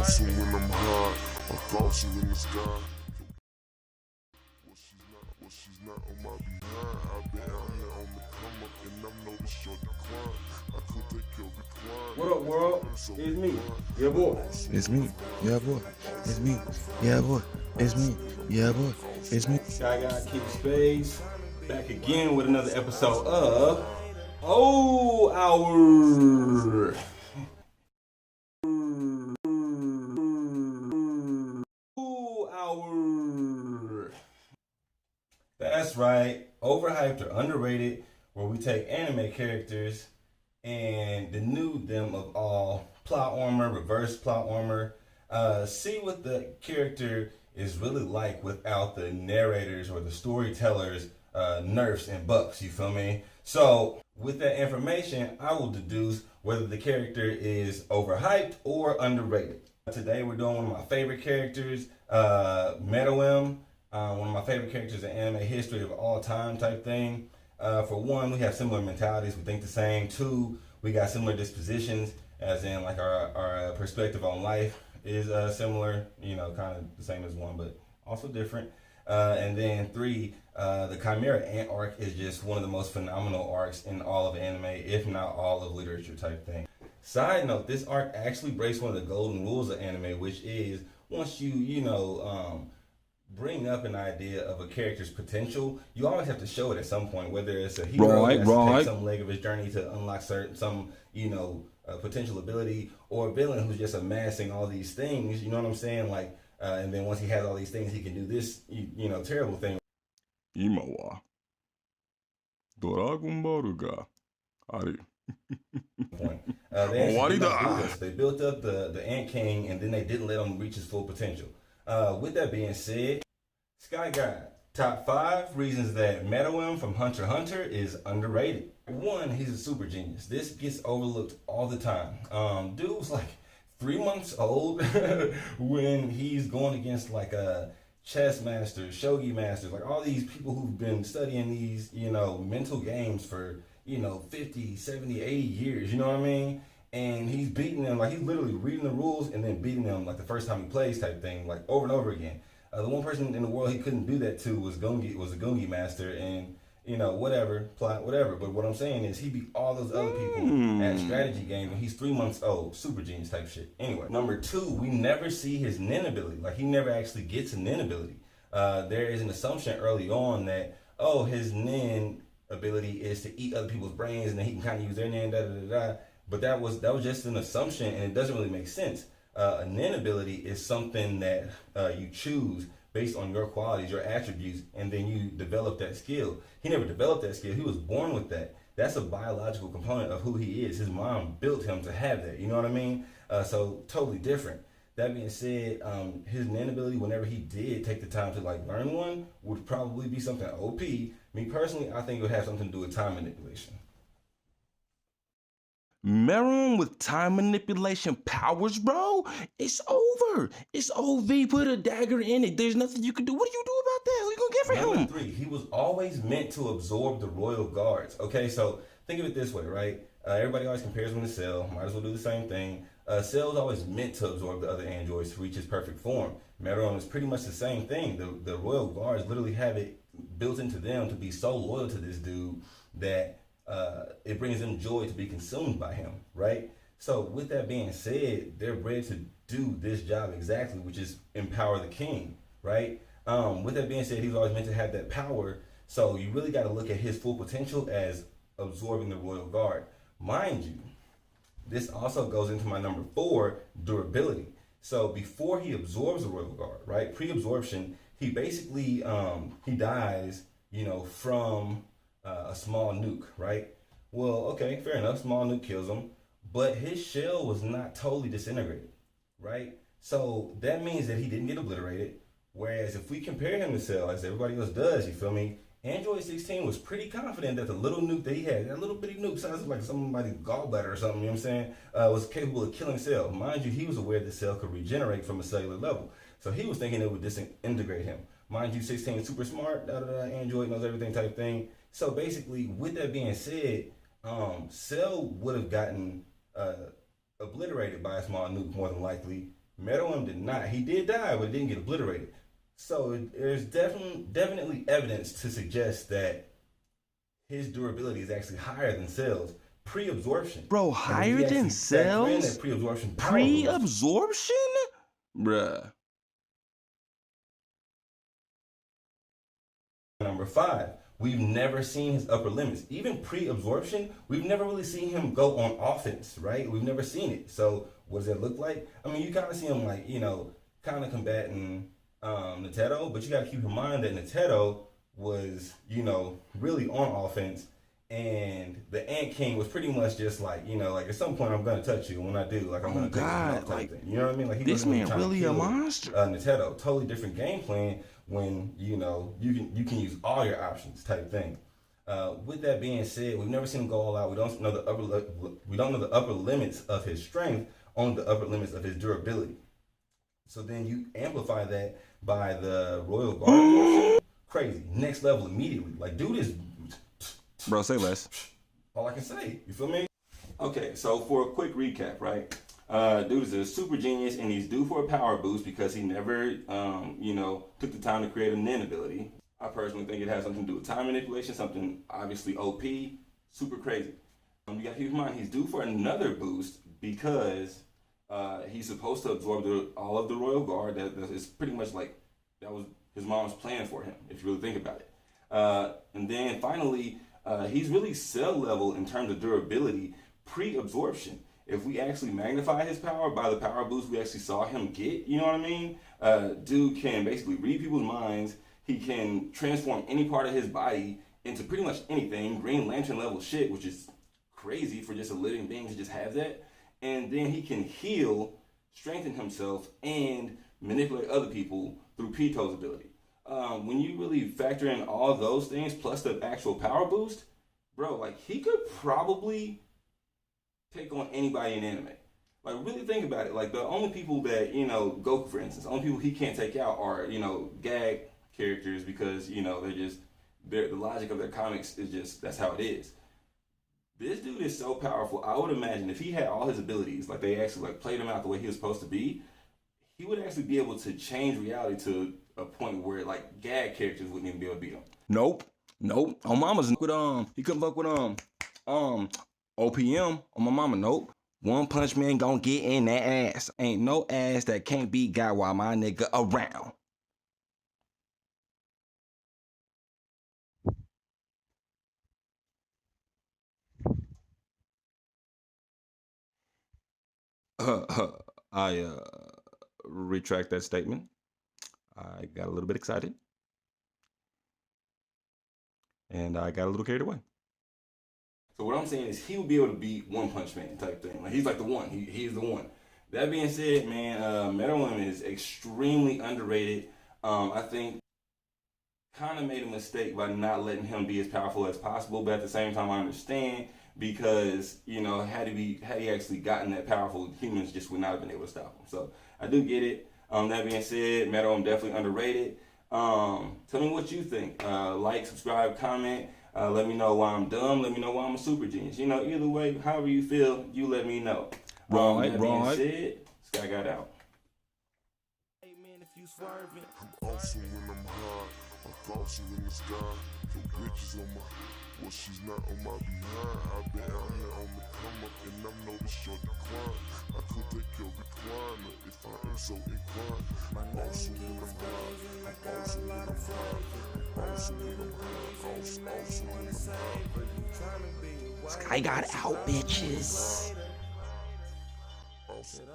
hustle when I'm high. My thoughts are in the sky. Well, she's not on my behind. I've been out here on the come up and I'm noticed your decline. I could take your decline. What up, world? It's me, yeah boy. It's me, yeah boy. It's me, yeah boy. It's me, yeah boy. It's me. SKYGOD King Spadez, back again with another episode of OHOUR. That's right, overhyped or underrated, where we take anime characters and denude them of all plot armor, reverse plot armor, see what the character is really like without the narrators or the storytellers, nerfs and buffs, you feel me? So with that information, I will deduce whether the character is overhyped or underrated. Today we're doing one of my favorite characters, Meruem. One of my favorite characters in anime history of all time type thing. For one, we have similar mentalities, we think the same. Two, we got similar dispositions, as in like our perspective on life is similar, you know, kind of the same as one, but also different. And then three, the Chimera Ant arc is just one of the most phenomenal arcs in all of anime, if not all of literature type thing. Side note, this arc actually breaks one of the golden rules of anime, which is once you bring up an idea of a character's potential, you always have to show it at some point, whether it's a hero who has to take some leg of his journey to unlock some potential ability, or a villain who's just amassing all these things, you know what I'm saying? Like, and then once he has all these things, he can do this, terrible thing. 今はドラゴンボールがある。They built up the Ant King, and then they didn't let him reach his full potential. With that being said, SKYGOD, top 5 reasons that Meruem from Hunter x Hunter is underrated. One, he's a super genius. This gets overlooked all the time. Dude was like 3 months old when he's going against like chess masters, shogi masters, like all these people who've been studying these, mental games for, 50, 70, 80 years, you know what I mean? And he's beating them, like he's literally reading the rules and then beating them like the first time he plays type thing, like over and over again. The one person in the world he couldn't do that to was a Gungi master, and whatever. But what I'm saying is he beat all those other people at strategy game, and he's 3 months old, super genius type shit. Anyway, number 2, we never see his nin ability. Like he never actually gets a nin ability. There is an assumption early on that his nin ability is to eat other people's brains, and then he can kind of use their nin, But that was just an assumption, and it doesn't really make sense. A nin ability is something that you choose based on your qualities, your attributes, and then you develop that skill. He never developed that skill. He was born with that. That's a biological component of who he is. His mom built him to have that. You know what I mean? So totally different. That being said, his nin ability, whenever he did take the time to learn one, would probably be something OP. Me personally, I think it would have something to do with time manipulation. Meruem with time manipulation powers, bro. It's over. It's OV. Put a dagger in it. There's nothing you can do. What do you do about that? Who you gonna get for him? Number 3, he was always meant to absorb the royal guards. Okay, so think of it this way, right? Everybody always compares him to Cell. Might as well do the same thing. Cell is always meant to absorb the other androids to reach his perfect form. Meruem is pretty much the same thing. The royal guards literally have it built into them to be so loyal to this dude that it brings them joy to be consumed by him, right? So with that being said, they're bred to do this job exactly, which is empower the king, right? With that being said, he's always meant to have that power. So you really got to look at his full potential as absorbing the royal guard. Mind you, this also goes into my number 4, durability. So before he absorbs the royal guard, right? Pre-absorption, he basically he dies, from a small nuke, right? Well, okay, fair enough. Small nuke kills him, but his shell was not totally disintegrated, right? So that means that he didn't get obliterated. Whereas if we compare him to Cell, as everybody else does, you feel me? Android 16 was pretty confident that the little nuke that he had, that little bitty nuke size like somebody's gallbladder or something, you know what I'm saying, was capable of killing Cell. Mind you, he was aware that Cell could regenerate from a cellular level. So he was thinking it would disintegrate him. Mind you, 16 is super smart, Android knows everything type thing. So basically, with that being said, Cell would have gotten obliterated by a small nuke more than likely, Meruem did not. He did die, but didn't get obliterated. So there's definitely evidence to suggest that his durability is actually higher than cells pre-absorption. Bro, higher than cells? Pre-absorption. Pre-absorption? Bruh. Number 5, we've never seen his upper limits. Even pre-absorption, we've never really seen him go on offense, right? We've never seen it. So what does that look like? I mean, you kind of see him like, you know, kind of combating Netero, but you got to keep in mind that Netero was, you know, really on offense, and the Ant King was pretty much just like, you know, like at some point I'm gonna touch you. When I do, like I'm gonna touch you, type thing. You know what I mean? Like he this man really a kill, monster. Netero, totally different game plan when you know you can use all your options type thing. With that being said, we've never seen him go all out. We don't know the upper limits of his strength, on the upper limits of his durability. So then you amplify that by the Royal Guard. Crazy, next level immediately. Like dude is, bro, say less. all I can say. You feel me? Okay, so for a quick recap, right? Dude is a super genius, and he's due for a power boost because he never, you know, took the time to create a Nin ability. I personally think it has something to do with time manipulation, something obviously OP, super crazy. You got to keep in mind he's due for another boost because he's supposed to absorb all of the Royal Guard. That is pretty much like that was his mom's plan for him, if you really think about it. And then finally, he's really cell level in terms of durability pre-absorption. If we actually magnify his power by the power boost we actually saw him get, you know what I mean? Dude can basically read people's minds. He can transform any part of his body into pretty much anything, Green Lantern level shit, which is crazy for just a living being to just have that. And then he can heal, strengthen himself, and manipulate other people through Pito's ability. When you really factor in all those things plus the actual power boost, bro, like he could probably take on anybody in anime. Like really think about it. Like the only people that, you know, Goku for instance, the only people he can't take out are, you know, gag characters because, you know, the logic of their comics is just, that's how it is. This dude is so powerful. I would imagine if he had all his abilities, like they actually like played him out the way he was supposed to be, he would actually be able to change reality to a point where like gag characters wouldn't even be able to beat him. Nope. On mama's with he couldn't fuck with OPM on my mama. Nope. One Punch Man gonna get in that ass. Ain't no ass that can't be got while my nigga around. I retract that statement. I got a little bit excited. And I got a little carried away. So what I'm saying is he would be able to beat One Punch Man type thing. Like he's like the one. He's the one. That being said, man, Meruem is extremely underrated. I think kind of made a mistake by not letting him be as powerful as possible, but at the same time I understand because, you know, had he actually gotten that powerful, humans just would not have been able to stop him. So I do get it. That being said, Meruem definitely underrated. Tell me what you think. Like, subscribe, comment. Let me know why I'm dumb. Let me know why I'm a super genius. You know, either way, however you feel, you let me know. That being said, SKYGOD out. I'm awesome when I'm high. My thoughts are in the sky. Your bitches on my, well, she's not on my behind. I've been out here on the come up, and I'm noticed your decline. I could take your recliner if I am so inclined. I'm awesome when I'm high. I'm awesome when I'm high. I'm awesome when I'm high. Awesome when I'm high. SKYGOD out, bitches. Awesome.